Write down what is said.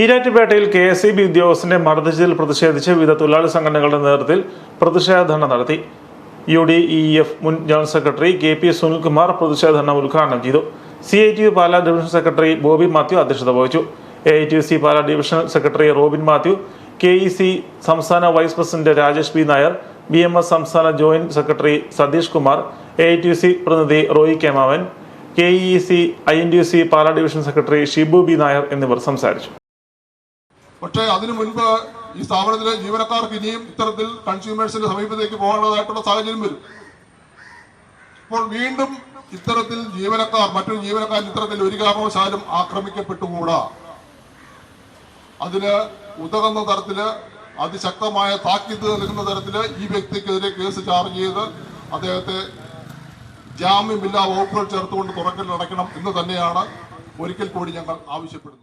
ഈരാറ്റുപേട്ടയിൽ KSEB ഉദ്യോഗസ്ഥന്റെ മർദ്ദിച്ചതിൽ പ്രതിഷേധിച്ച് വിവിധ തൊഴിലാളി സംഘടനകളുടെ നേതൃത്വത്തിൽ പ്രതിഷേധ ധർണ നടത്തി. UDEF മുൻ ജനറൽ സെക്രട്ടറി KP സുനിൽകുമാർ പ്രതിഷേധ ധർണ ഉദ്ഘാടനം ചെയ്തു. CITU Pala division secretary Bobby Mathew അധ്യക്ഷത വഹിച്ചു. AITUC Pala divisional secretary Robin Mathew, KEC സംസ്ഥാന vice president Rajesh B. Nair, BMS സംസ്ഥാന joint secretary Satheesh Kumar, AITUC പ്രതിനിധി റോയി കേമാവൻ, KEC INTUC Pala division secretary Shibu B. Nair എന്നിവർ സംസാരിച്ചു. പക്ഷേ അതിനു മുൻപ് ഈ സ്ഥാപനത്തിലെ ജീവനക്കാർക്ക് ഇനിയും ഇത്തരത്തിൽ കൺസ്യൂമേഴ്സിന്റെ സമീപത്തേക്ക് പോകാനുള്ളതായിട്ടുള്ള സാഹചര്യം വരും. ഇപ്പോൾ വീണ്ടും ഇത്തരത്തിൽ മറ്റൊരു ജീവനക്കാർ ഇത്തരത്തിൽ ഒരു കാരണവശാലും ആക്രമിക്കപ്പെട്ടുകൂടാ. അതിന് ഉതകുന്ന തരത്തില് അതിശക്തമായ താക്കീത് നൽകുന്ന തരത്തില് ഈ വ്യക്തിക്കെതിരെ കേസ് ചാർജ് ചെയ്ത് അദ്ദേഹത്തെ ജാമ്യമില്ലാ വകുപ്പുകൾ ചേർത്തുകൊണ്ട് തുറക്കലിൽ അടയ്ക്കണം എന്ന് തന്നെയാണ് ഒരിക്കൽ കൂടി ഞങ്ങൾ ആവശ്യപ്പെടുന്നത്.